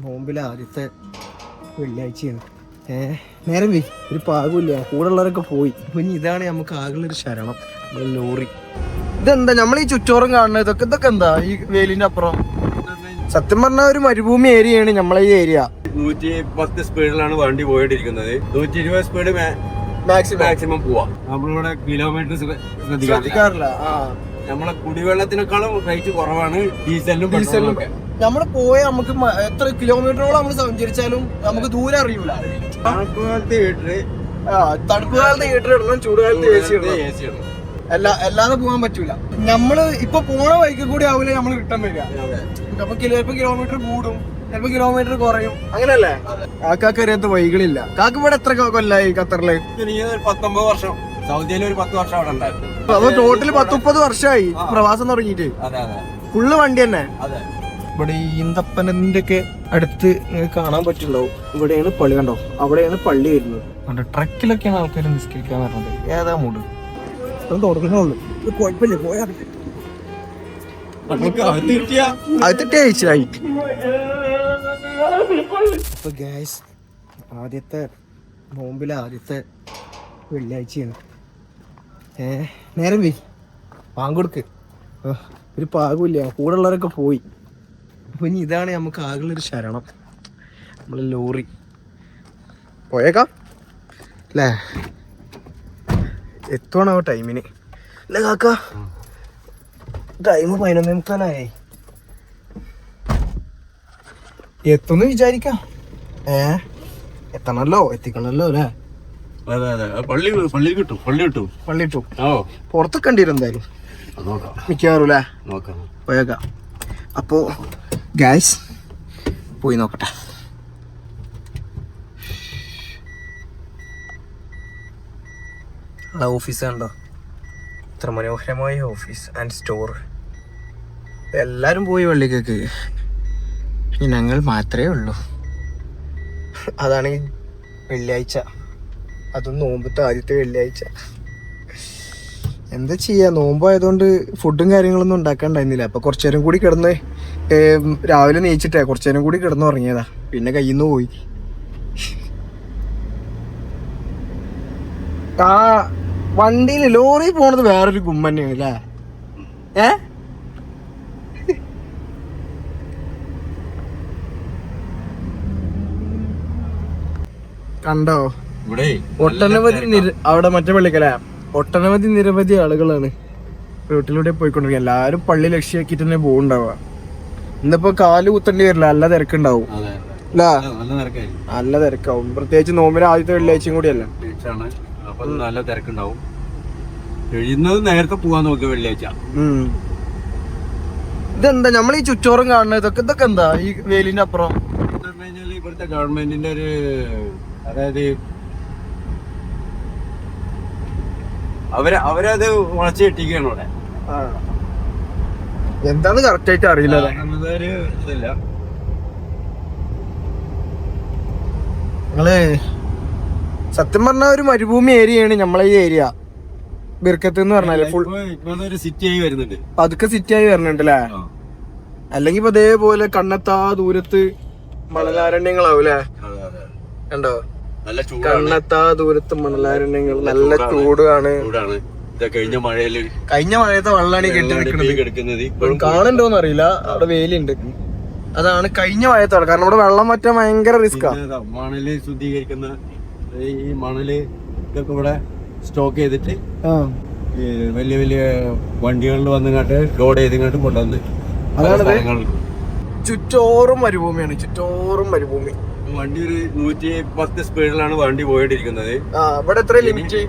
നോമ്പിലെ ആദ്യത്തെ വെള്ളിയാഴ്ചയാണ്. നേരം വി ഒരു പാകമില്ല, കൂടെ ഉള്ളവരൊക്കെ പോയി. അപ്പൊ ഇനി ഇതാണ് നമുക്ക് ആകെയുള്ളൊരു ശരണം, ലോറി. ഇതെന്താ നമ്മൾ ഈ ചുറ്റോറും കാണുന്നത്? ഇതൊക്കെ എന്താ ഈ വേലിന്റെ അപ്പുറം? സത്യം പറഞ്ഞ ഒരു മരുഭൂമി ഏരിയയാണ് നമ്മളെ ഈ ഏരിയ. 110 സ്പീഡിലാണ് വണ്ടി പോയിട്ടിരിക്കുന്നത്. 120 സ്പീഡ് മാക്സിമം പോവാ. നമ്മളിവിടെ കിലോമീറ്റർ ശ്രദ്ധിക്കാറില്ല. നമ്മളെ കുടിവെള്ളത്തിനേക്കാളും റേറ്റ് കുറവാണ് ഡീസലിനും. നമ്മള് പോയ നമുക്ക് എത്ര കിലോമീറ്ററോളം നമ്മൾ സഞ്ചരിച്ചാലും നമുക്ക് ദൂരം അറിയൂല. തണുപ്പ് കാലത്ത് ഹീറ്റർ ഇടണം, ചൂടുകാലത്ത് AC ഇടണം. അല്ലാതെ പോകാൻ പറ്റൂല. നമ്മള് ഇപ്പൊ പോണ വഴിക്ക് കൂടി ആവില്ല നമ്മൾ റിട്ടേൺ വരിക. അപ്പൊ ചിലപ്പോ കിലോമീറ്റർ കൂടും, ചിലപ്പോ കിലോമീറ്റർ കുറയും, അങ്ങനല്ലേ? കാക്കാക്ക് അറിയാത്ത വഴികളില്ല. കാക്ക് ഇവിടെ എത്ര കൊല്ലായി ഖത്തറില്? 19 വർഷം. സൗദിയില് ഒരു 10 വർഷം അവിടെ ഉണ്ടായിരുന്നു. അപ്പൊ ടോട്ടല് 10-30 വർഷമായി പ്രവാസം തുടങ്ങിയിട്ട്. ഫുള്ള് വണ്ടി തന്നെ. ഇവിടെ ഈ ഈന്തപ്പനന്റെ ഒക്കെ അടുത്ത് കാണാൻ പറ്റുണ്ടാവും. ഇവിടെയാണ് പള്ളി, കണ്ടോ? അവിടെയാണ് പള്ളി വരുന്നത്. കണ്ടോ, ട്രക്കിലൊക്കെയാണ് ആൾക്കാർ നിസ്കരിക്കാൻ വരുന്നത്. ഏതാ മൂട് തുടങ്ങുന്നുള്ളൂ, കുഴപ്പമില്ല. പോയാ അപ്പൊ ഗൈസ്, ആദ്യത്തെ നോമ്പിലെ ആദ്യത്തെ വെള്ളിയാഴ്ചയാണ്. നേരം വി പാങ്കൊടുക്ക് ഒരു പാകമില്ല, കൂടെ ഉള്ളവരൊക്കെ പോയി. അപ്പൊ ഇനി ഇതാണ് നമുക്ക് ആകെയുള്ളൊരു ശരണം, നമ്മളെ ലോറി. പോയേക്കാം അല്ലേ? എത്തുവാണോ ടൈമിന്? അല്ലേ കാക്ക? ടൈം 11:30 എത്തുന്ന് വിചാരിക്കാം. എത്തണല്ലോ, എത്തിക്കണല്ലോ അല്ലേ? പള്ളി കിട്ടും. പുറത്തൊക്കെ കണ്ടിരും എന്തായാലും മിക്കവാറും അല്ലേ? പോയേക്കാം. അപ്പോ ഗൈസ് പോയി നോക്കട്ടെ. ഓഫീസ് കണ്ടോ? ഇത്ര മനോഹരമായ ഓഫീസ് ആൻഡ് സ്റ്റോർ. എല്ലാരും പോയി പള്ളിക്കൊക്കെ, ഞങ്ങൾ മാത്രമേ ഉള്ളൂ. അതാണ് ഈ വെള്ളിയാഴ്ച, അതും നോമ്പത്തെ ആദ്യത്തെ വെള്ളിയാഴ്ച. എന്താ ചെയ്യാ, നോമ്പായതുകൊണ്ട് ഫുഡും കാര്യങ്ങളൊന്നും ഉണ്ടാക്കാണ്ടായിരുന്നില്ല. അപ്പൊ കുറച്ചേരം കൂടി കിടന്ന് രാവിലെ നീച്ചിട്ടേ കുറച്ചേരം കൂടി കിടന്ന് ഉറങ്ങിയതാ. പിന്നെ കയ്യിൽ നിന്ന് പോയി. വണ്ടിയിൽ ലോറി പോണത് വേറൊരു ഗുമ്മന്നെയാണ് അല്ലേ? കണ്ടോ? ഒട്ടനവധി അവിടെ മറ്റേ പള്ളിക്കല ഒട്ടനവധി നിരവധി ആളുകളാണ് റോട്ടിലൂടെ പോയിക്കൊണ്ടിരിക്കുക. എല്ലാരും പള്ളി ലക്ഷ്യമാക്കിട്ട് തന്നെ പോകുന്നുണ്ടാവുക. ഇന്നിപ്പോ കാല് കുത്തേണ്ടി വരില്ല, നല്ല തിരക്കുണ്ടാവും. നല്ല തിരക്കാവും, പ്രത്യേകിച്ച് നോമ്പിന് ആദ്യത്തെ വെള്ളിയാഴ്ചയും കൂടിയല്ല. നല്ല തിരക്കുണ്ടാവും. നേരത്തെ പോവാൻ നോക്കുക വെള്ളിയാഴ്ച. ഇതെന്താ നമ്മൾ ഈ ചുറ്റോറും കാണുന്നത്? ഇതൊക്കെ എന്താ ഈ വേലിന്റെ അപ്പുറം? ഇവിടുത്തെ ഗവൺമെന്റിന്റെ ഒരു, അതായത് അവരത് വളച്ചു കെട്ടിക്കുകയാണ് ഇവിടെ. എന്താന്ന് കറക്റ്റ് ആയിട്ട് അറിയില്ല. നിങ്ങള് സത്യം പറഞ്ഞ ഒരു മരുഭൂമി ഏരിയയാണ് നമ്മളെ ഈ ഏരിയ. ബിർക്കത്ത് എന്ന് പറഞ്ഞാല് ഫുൾ സിറ്റി ആയി വരുന്നുണ്ട്. പതുക്കെ സിറ്റി ആയി വരുന്നുണ്ട് അല്ലേ? അല്ലെങ്കിൽ ഇപ്പൊ ഇതേപോലെ കണ്ണെത്താ ദൂരത്ത് മണലാരണ്യങ്ങളാവൂലേ? കണ്ടോ? കണ്ണെത്താ ദൂരത്ത് മണലാരണ്യങ്ങൾ. നല്ല ചൂടാണ്. കഴിഞ്ഞ മഴയത്തെ വെള്ളമാണ് കെട്ടിനിക്കുന്നത്. കാണണ്ടോന്ന് അറിയില്ല, അവിടെ വേലിയുണ്ട്. അതാണ് കഴിഞ്ഞ മഴയത്തെ വെള്ളം. കാരണം ഇവിടെ വെള്ളം വറ്റാൻ ഭയങ്കര റിസ്കാ. മണല് ശുദ്ധീകരിക്കുന്ന ഈ മണല് ഇതൊക്കെ ഇവിടെ സ്റ്റോക്ക് ചെയ്തിട്ട് വലിയ വലിയ വണ്ടികളിൽ വന്നിങ്ങോട്ട് ലോഡ് ചെയ്തിങ്ങോട്ട് കൊണ്ടുവന്ന്. അതാണ് ചുറ്റോറും മരുഭൂമിയാണ്, ചുറ്റോറും മരുഭൂമി. വണ്ടി ഒരു 110 സ്പീഡിലാണ് വണ്ടി പോയിട്ടിരിക്കുന്നത്. ഇവിടെ എത്ര ലിമിറ്റ്?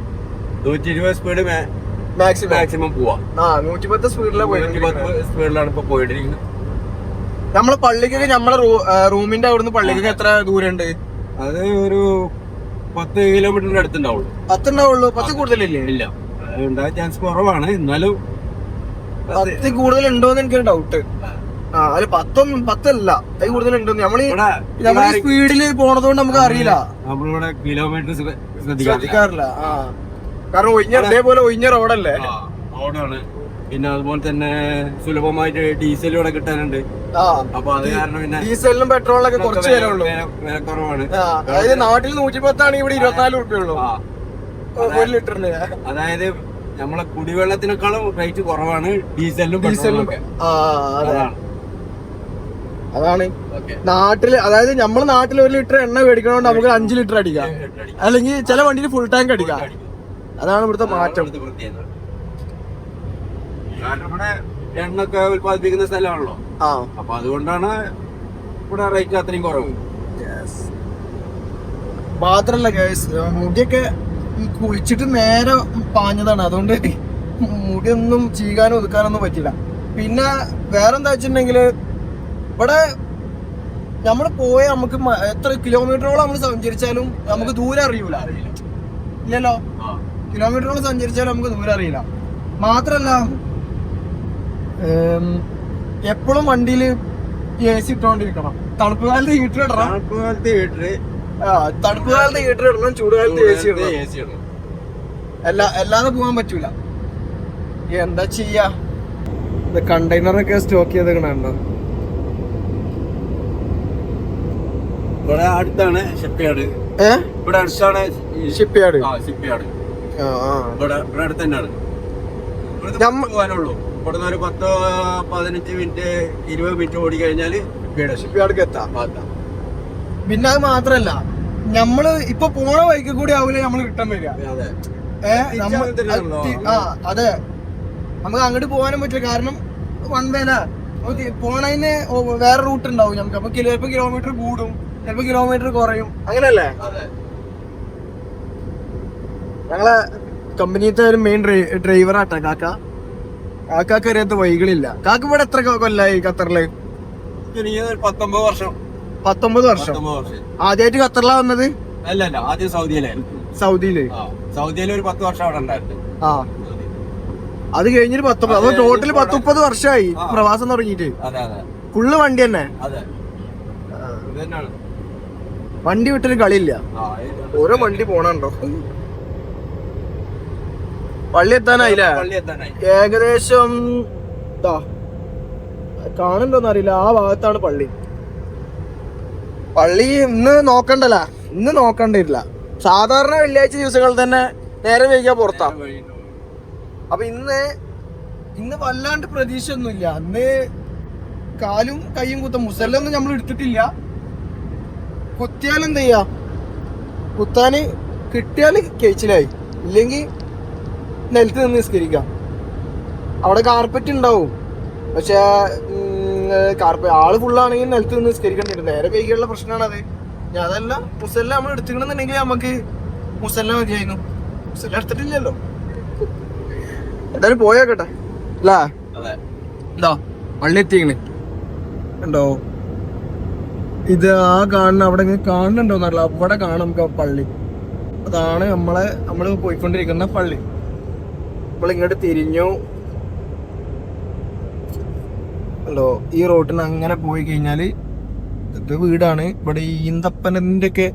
120 സ്പീഡ് മാക്സിമം പോവാ. 110 സ്പീഡിലാണ് ഇപ്പൊ പോയിട്ടിരിക്കുന്നത്. നമ്മളെ പള്ളിക്കൊക്കെ, നമ്മളെ റൂമിന്റെ അവിടുന്ന് പള്ളിക്കൊക്കെ എത്ര ദൂരം ഉണ്ട്? അത് ഒരു 10 കിലോമീറ്ററിന്റെ അടുത്തുണ്ടാവുള്ളൂ. 10 ഉണ്ടാവുള്ളൂ? 10 കൂടുതലില്ലേ? ഇല്ല, ഉണ്ടായ ചാൻസ് കുറവാണ്. എന്നാലും 10 കൂടുതൽ ഉണ്ടോന്ന് എനിക്കൊരു ഡൗട്ട്. അല്ല 10 അല്ല, 10 കൂടുതലുണ്ടോ? നമ്മള് സ്പീഡില് പോണതുകൊണ്ട് നമുക്ക് അറിയില്ല. നമ്മളിവിടെ കിലോമീറ്റർ ശ്രദ്ധിക്കാറില്ല. കാരണം ഇതേപോലെ ഒഴിഞ്ഞ റോഡല്ലേ? റോഡാണ്. പിന്നെ അതുപോലെ തന്നെ സുലഭമായിട്ട് ഡീസലും ഇവിടെ കിട്ടാനുണ്ട്. അപ്പൊ അത് കാരണം പിന്നെ ഡീസലിനും പെട്രോളിനൊക്കെ കുറച്ച് വില ഉള്ളൂ, വില കുറവാണ്. അതായത് നാട്ടിൽ 110 ആണെങ്കിൽ ഇവിടെ 24 റുപ്യ ഉള്ളൂ 1 ലിറ്ററിന്. അതായത് നമ്മളെ കുടിവെള്ളത്തിനേക്കാളും റേറ്റ് കുറവാണ് ഡീസലിനും പെട്രോളിനും. അതാണ് നാട്ടില്, അതായത് നമ്മള് നാട്ടിൽ 1 ലിറ്റർ എണ്ണ മേടിക്കണോണ്ട് നമുക്ക് 5 ലിറ്റർ അടിക്കാം, അല്ലെങ്കിൽ ചില വണ്ടിയിൽ ഫുൾ ടാങ്ക് അടിക്കാം. അതാണ് ഇവിടുത്തെ മാറ്റം. കാരണം ഇവിടെ എണ്ണൊക്കെ ഉത്പാദിപ്പിക്കുന്ന സ്ഥലമാണല്ലോ, അപ്പൊ അതുകൊണ്ടാണ് ഇവിടെ റേറ്റ് അത്രയും കുറവ്. മാത്രല്ല മുടിയൊക്കെ കുളിച്ചിട്ട് നേരെ പാഞ്ഞതാണ്, അതുകൊണ്ട് മുടിയൊന്നും ചീകാനും ഒതുക്കാനൊന്നും പറ്റില്ല. പിന്നെ വേറെന്താ വെച്ചിട്ടുണ്ടെങ്കില് ഇവിടെ നമ്മള് പോയ നമുക്ക് എത്ര കിലോമീറ്ററോളം നമ്മൾ സഞ്ചരിച്ചാലും നമുക്ക് ദൂരം അറിയൂല, ഇല്ലല്ലോ. കിലോമീറ്ററോളം സഞ്ചരിച്ചാലും നമുക്ക് ദൂരം അറിയില്ല. മാത്രല്ല എപ്പോഴും വണ്ടിയിൽ AC ഇട്ടോണ്ടിരിക്കണം. തണുപ്പ് കാലത്ത് ഹീറ്റർ ഇടണം, തണുപ്പ് കാലത്ത് ഹീറ്റർ ഇടണം, ചൂട് കാലത്ത് AC ഇടണം. അല്ലാതെ പോകാൻ പറ്റൂല. എന്താ ചെയ്യാ? കണ്ടെയ്നറൊക്കെ സ്റ്റോക്ക് ചെയ്തേക്കണോ? ഇവിടെ അടുത്താണ് ഷിപ്പ്യാർഡ്. ഇവിടെ അടുത്താണ് ഷിപ്പ്യാർഡ്. ഇവിടെ അടുത്ത് തന്നെയാണ്. പോകാനുള്ളൂ. ഇവിടുന്ന് ഒരു 10-15 മിനിറ്റ് 20 മിനിറ്റ് ഓടി കഴിഞ്ഞാല് ഷിപ്പ്യാർഡിക്ക് എത്താം. പിന്നെ അത് മാത്രല്ല, നമ്മള് ഇപ്പൊ പോണ വഴിക്ക് കൂടി ആവൂലേ നമ്മള് റിട്ടേൺ വരിക. അതെ, നമുക്ക് അങ്ങോട്ട് പോകാനും പറ്റില്ല, കാരണം വൺ വേല പോണതിന് വേറെ റൂട്ട് ഉണ്ടാവും നമുക്ക്. അപ്പൊ ചിലപ്പോ കിലോമീറ്റർ കൂടും, ചിലപ്പോ കിലോമീറ്റർ കുറയും, അങ്ങനെയല്ലേ. ഞങ്ങളെ കമ്പനിത്തെ ഒരു മെയിൻ ഡ്രൈവറാട്ടാ കാക്ക. കാക്കാക്ക് അറിയാത്ത വഴികളില്ല. കാക്ക ഇവിടെ എത്ര കൊല്ലായി ഖത്തറില്? 19 വർഷം. 19 വർഷം. ആദ്യമായിട്ട് ഖത്തറിലാ വന്നത്? അല്ല, ആദ്യം സൗദിയിലായിരുന്നു. സൗദിയില് ഒരു 10 വർഷം അവിടെ ഉണ്ടായിരുന്നു. അത് കഴിഞ്ഞിട്ട് 19, അപ്പൊ ടോട്ടൽ 10-30 വർഷമായി പ്രവാസം തുടങ്ങിയിട്ട്. ഫുള്ള് വണ്ടി തന്നെ, വണ്ടി വിട്ടൊരു കളിയില്ല. ഓരോ വണ്ടി പോണുണ്ടോ? പള്ളി എത്താനായില്ലേ? ഏകദേശം കാണുന്നുണ്ടോന്ന് അറിയില്ല, ആ ഭാഗത്താണ് പള്ളി. പള്ളി ഇന്ന് നോക്കണ്ടില്ല. സാധാരണ വെള്ളിയാഴ്ച ദിവസങ്ങളിൽ തന്നെ നേരെ വൈകിയാ പുറത്താ. അപ്പൊ ഇന്ന് വല്ലാണ്ട് പ്രതീക്ഷ ഒന്നുമില്ല. അന്ന് കാലും കൈയും മുസല്ലൊന്നും നമ്മൾ എടുത്തിട്ടില്ല. കുത്തിയാലെന്ത് ചെയ്യാ? കുത്താന് കിട്ടിയാല് കേച്ചിലായി, ഇല്ലെങ്കിൽ നിലത്ത് നിന്ന് നിസ്കരിക്കാം. അവിടെ കാർപ്പറ്റ് ഉണ്ടാവും, പക്ഷെ ആള് ഫുള്ളാണെങ്കിൽ നിലത്ത് നിന്ന് നിസ്കരിക്കേണ്ടി വരും. നേരെ വൈകിയുള്ള പ്രശ്നമാണ് അത്. ഞാൻ അതല്ല, മുസല്ല നമ്മൾ എടുത്തിക്കണമെന്നുണ്ടെങ്കിൽ നമുക്ക് മുസല്ല മതിയായിരുന്നു. മുസല്ല എടുത്തിട്ടില്ലല്ലോ. എന്തായാലും പോയോക്കട്ടെ അല്ലേ? എന്താ പള്ളി എത്തിക്കണേ ഉണ്ടോ? ഇത് ആ കാണുന്ന അവിടെ കാണുന്നുണ്ടോന്നറിയില്ല, അവിടെ കാണാം നമുക്ക് പള്ളി. അതാണ് നമ്മള് പോയിക്കൊണ്ടിരിക്കുന്ന പള്ളി. നമ്മൾ ഇങ്ങോട്ട് തിരിഞ്ഞു അല്ലോ. ഈ റോട്ടിന് അങ്ങനെ പോയി കഴിഞ്ഞാല് ഇത് വീടാണ്. ഇവിടെ ഈന്തപ്പനന്റെ ഒക്കെ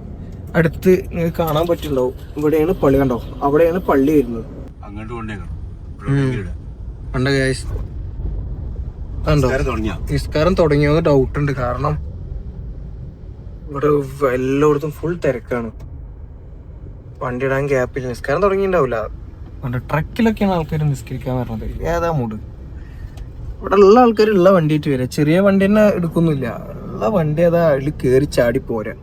അടുത്ത് കാണാൻ പറ്റുണ്ടാവും. ഇവിടെയാണ് പള്ളി, കണ്ടോ? അവിടെയാണ് പള്ളി വരുന്നത്. നിസ്കാരം തുടങ്ങിയോന്ന് ഡൗട്ട് ഉണ്ട്, കാരണം ഇവിടെ എല്ലായിടത്തും ഫുൾ തിരക്കാണ്. വണ്ടി ഇടാൻ ഗ്യാപ്പില്ല. നിസ്കാരം തുടങ്ങിയിട്ടുണ്ടാവില്ല. ട്രക്കിലൊക്കെയാണ് ആൾക്കാർ നിസ്കരിക്കാൻ പറഞ്ഞത്. ഏതാ മൂട്? ഇവിടെ ഉള്ള ആൾക്കാർ ഉള്ള വണ്ടിയിട്ട് വരാം. ചെറിയ വണ്ടി തന്നെ എടുക്കൊന്നുമില്ല. ഉള്ള വണ്ടി അതാ അതിൽ കയറി ചാടി പോരാ.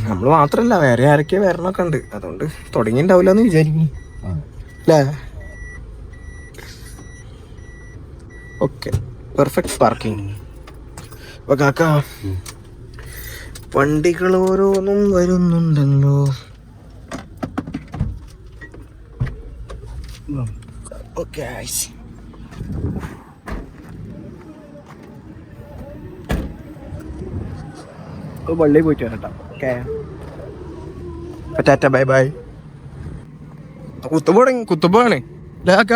നമ്മള് മാത്രല്ല, വേറെ ആരൊക്കെ വരണൊക്കെ ഉണ്ട്. അതുകൊണ്ട് തുടങ്ങിണ്ടാവില്ല എന്ന് വിചാരിക്കും അല്ലേ? Okay, perfect parking. അപ്പൊ കാക്ക, വണ്ടികൾ ഓരോന്നും വരുന്നുണ്ടല്ലോ. ഓക്കെ, പള്ളിയിൽ പോയിട്ട് വരട്ടോ. Okay, tata, bye bye. കുത്തുബാണ് ലാക്ക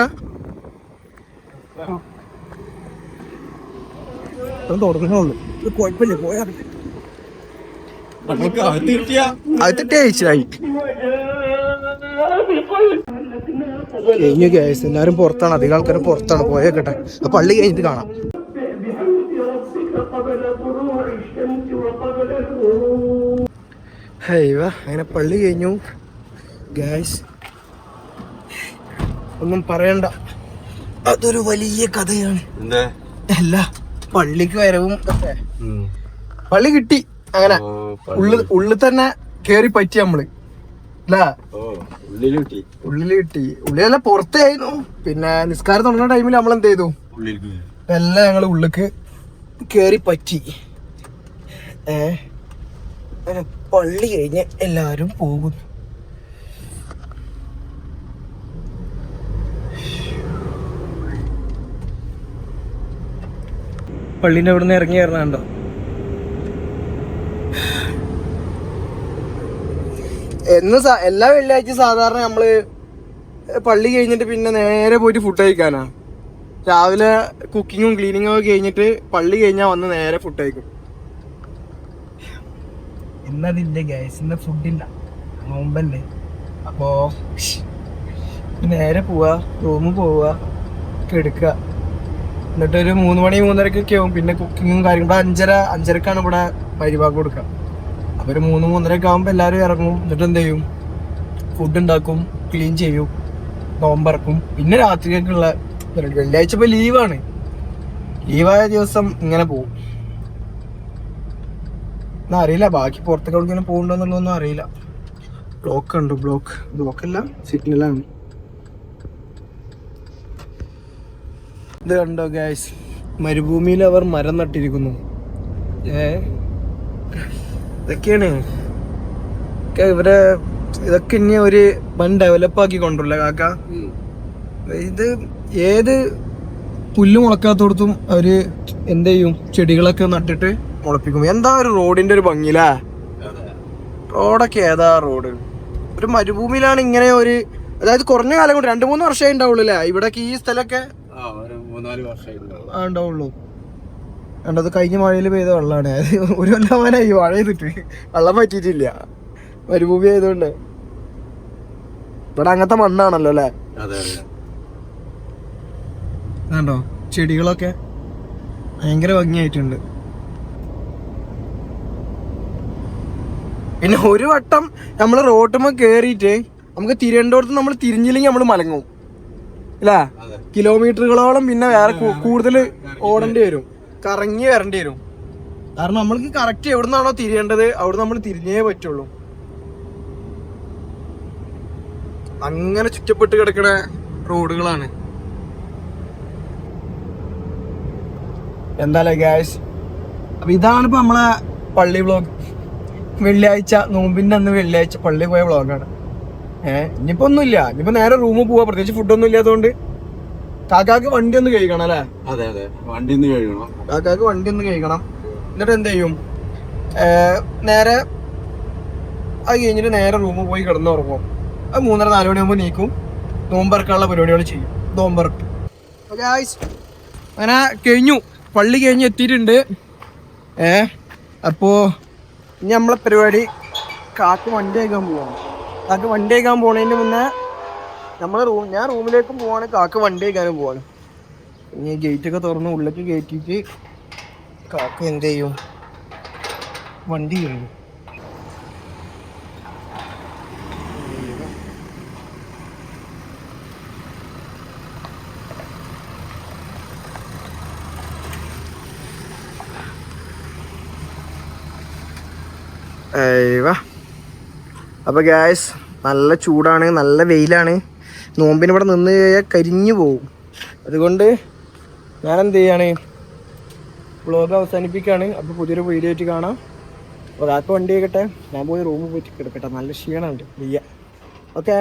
തുടങ്ങുന്നുള്ളു. കുഴപ്പമില്ല, പോയാ അകത്തിട്ട് അയച്ചായി. കഴിഞ്ഞു ഗ്യാസ്. എല്ലാവരും പുറത്താണ്, അധികം ആൾക്കാർ പുറത്താണ്. പോയേക്കട്ടെ, ആ പള്ളി കഴിഞ്ഞിട്ട് കാണാം. ഹൈവ അങ്ങനെ പള്ളി കഴിഞ്ഞു ഗ്യാസ്. ഒന്നും പറയണ്ട, അതൊരു വലിയ കഥയാണ്. അല്ല, പള്ളിക്ക് വരവും പള്ളി കിട്ടി. അങ്ങനെ ഉള്ളിൽ തന്നെ കേറി പറ്റി നമ്മള് അല്ല, ഉള്ളില് കിട്ടി. ഉള്ളിലല്ല, പുറത്തായിരുന്നു. പിന്നെ നിസ്കാരം തുടങ്ങുന്ന ടൈമിൽ നമ്മൾ എന്ത് ചെയ്തു, എല്ലാം ഞങ്ങള് ഉള്ളിക്ക് കേറി പറ്റി. അങ്ങനെ പള്ളി കഴിഞ്ഞ് എല്ലാരും പോകുന്നു. പള്ളിന്റെ അവിടെ നിന്ന് ഇറങ്ങി ഇറങ്ങാണ്ടോ. എല്ലാ വെള്ളിയാഴ്ച സാധാരണ നമ്മള് പള്ളി കഴിഞ്ഞിട്ട് പിന്നെ നേരെ പോയിട്ട് ഫുഡ് കഴിക്കാനാ. രാവിലെ കുക്കിങ്ങും ക്ലീനിങ്ങും ഒക്കെ കഴിഞ്ഞിട്ട് പള്ളി കഴിഞ്ഞാൽ വന്ന് നേരെ ഫുഡ് കഴിക്കും. ഇന്നതില്ല ഗ്യാസ്, ഇന്ന് ഫുഡില്ല, നോമ്പല്ലേ. അപ്പോ നേരെ പോവാ, റൂമിൽ പോവുക, കിടക്കുക. എന്നിട്ടൊരു 3 മണി 3:30 ആവും. പിന്നെ കുക്കിങ്ങും കാര്യങ്ങളും 5:30 ഇവിടെ പരിപാടി കൊടുക്കുക. അപ്പൊ ഒരു 3 3:30 ആകുമ്പോ എല്ലാരും ഇറങ്ങും. എന്നിട്ട് എന്ത് ചെയ്യും, ഫുഡ് ഉണ്ടാക്കും, ക്ലീൻ ചെയ്യും, നോമ്പറക്കും. പിന്നെ രാത്രിയൊക്കെയുള്ള വെള്ളിയാഴ്ച ഇപ്പൊ ലീവാണ്. ലീവായ ദിവസം ഇങ്ങനെ പോകും. അറിയില്ല ബാക്കി പുറത്തൊക്കെ ഇങ്ങനെ പോകണ്ടോന്നുള്ളതൊന്നും അറിയില്ല. ബ്ലോക്ക് ഉണ്ട്, ബ്ലോക്കല്ല, സിഗ്നലാണ്. ഇത് കണ്ടോ ഗൈസ്, മരുഭൂമിയിൽ അവർ മരം നട്ടിരിക്കുന്നു. ഇതൊക്കെയാണ് ഇവരെ, ഇതൊക്കെ ഇനി ഒരു വൻ ഡെവലപ്പാക്കി കൊണ്ടുവരില്ല കാക്ക. ഇത് ഏത് പുല്ല് മുളക്കാത്തോടത്തും അവര് എന്ത് ചെയ്യും, ചെടികളൊക്കെ നട്ടിട്ട് മുളപ്പിക്കും. എന്താ ഒരു റോഡിന്റെ ഒരു ഭംഗിയില്ലേ. റോഡൊക്കെ ഏതാ റോഡ്. ഒരു മരുഭൂമിയിലാണ് ഇങ്ങനെ ഒരു, അതായത് കുറഞ്ഞ കാലം കൊണ്ട് 2-3 വർഷമായി ഉണ്ടാവുള്ളൂ അല്ലേ ഇവിടേക്ക്. ഈ സ്ഥലമൊക്കെ ഉണ്ടാവുള്ളൂ. കണ്ടത് കഴിഞ്ഞ മഴയിൽ പെയ്ത വെള്ളമാണ്. ഒരു കൊല്ലമാനായി മഴ ചെയ്തിട്ട് വെള്ളം പറ്റിയിട്ടില്ല, മരുഭൂമി ആയതുകൊണ്ട്. ഇവിടെ അങ്ങനത്തെ മണ്ണാണല്ലോ അല്ലേ. കണ്ടോ ചെടികളൊക്കെ ഭയങ്കര ഭംഗിയായിട്ടുണ്ട്. പിന്നെ ഒരു വട്ടം നമ്മൾ റോട്ടുമ്മ കേറിയിട്ട് നമുക്ക് തിരിയേണ്ടോടത്ത് നമ്മൾ തിരിഞ്ഞില്ലെങ്കിൽ നമ്മൾ മലങ്ങും അല്ലേ. കിലോമീറ്ററുകളോളം പിന്നെ വേറെ കൂടുതൽ ഓടേണ്ടി വരും, കറങ്ങി വരേണ്ടി വരും. കാരണം നമ്മൾക്ക് കറക്റ്റ് എവിടെ നിന്നാണോ തിരിയേണ്ടത് അവിടെ നമ്മൾ തിരിഞ്ഞേ പറ്റുള്ളൂ. അങ്ങനെ ചുറ്റപ്പെട്ട് കിടക്കണ റോഡുകളാണ്. എന്താല്ലേ ഗായ്സ്, അപ്പൊ ഇതാണ് ഇപ്പൊ നമ്മളെ പള്ളി വ്ളോഗ്. വെള്ളിയാഴ്ച, നോമ്പിന്റെ അന്ന് വെള്ളിയാഴ്ച പള്ളി പോയ വ്ളോഗാണ്. ഇനിയിപ്പോ ഒന്നുമില്ല, ഇനിയിപ്പോ നേരെ റൂമിൽ പോവാ. പ്രത്യേകിച്ച് ഫുഡൊന്നും ഇല്ലാത്തതുകൊണ്ട് കാക്കാക്ക് വണ്ടി ഒന്ന് കഴിക്കണം അല്ലേ. വണ്ടി ഒന്ന് കഴിക്കണം, കാക്കാക്ക് വണ്ടി ഒന്ന് കഴിക്കണം. എന്നിട്ട് എന്ത് ചെയ്യും, നേരെ അത് കഴിഞ്ഞിട്ട് നേരെ റൂമിൽ പോയി കിടന്നുറങ്ങും. അത് 3:30-4 മണിയാകുമ്പോൾ നീക്കും, നോമ്പറക്കാനുള്ള പരിപാടികൾ ചെയ്യും, നോമ്പറക്കും. അങ്ങനെ കഴിഞ്ഞു, പള്ളി കഴിഞ്ഞ് എത്തിയിട്ടുണ്ട്. അപ്പോ ഇനി നമ്മളെ പരിപാടി കാക്ക് വണ്ടി അയക്കാൻ പോവാണ്. കാക്ക് വണ്ടി അയക്കാൻ പോണതിന് മുന്നേ ഞാൻ റൂമിലേക്കും പോവാണ്, കാക്ക് വണ്ടി അയക്കാനും പോവാണ്. ഇനി ഗേറ്റൊക്കെ തുറന്ന് ഉള്ളിലേക്ക് കയറ്റിയിട്ട് കാക്ക് എന്ത് ചെയ്യും, വണ്ടി കഴിയും. അപ്പൊ ഗായ്സ് നല്ല ചൂടാണ്, നല്ല വെയിലാണ്. നോമ്പിന് ഇവിടെ നിന്ന് കഴിഞ്ഞാൽ കരിഞ്ഞു പോകും. അതുകൊണ്ട് ഞാൻ എന്ത് ചെയ്യാണ്, വ്ളോഗ് അവസാനിപ്പിക്കുകയാണ്. അപ്പോൾ പുതിയൊരു വീഡിയോ ആയിട്ട് കാണാം. അപ്പോൾ കാക്ക വണ്ടി ആയിക്കട്ടെ, ഞാൻ പോയി റൂമിൽ പോയിട്ട് കിടക്കട്ടെ, നല്ല ക്ഷീണമുണ്ട്. ഓക്കെ.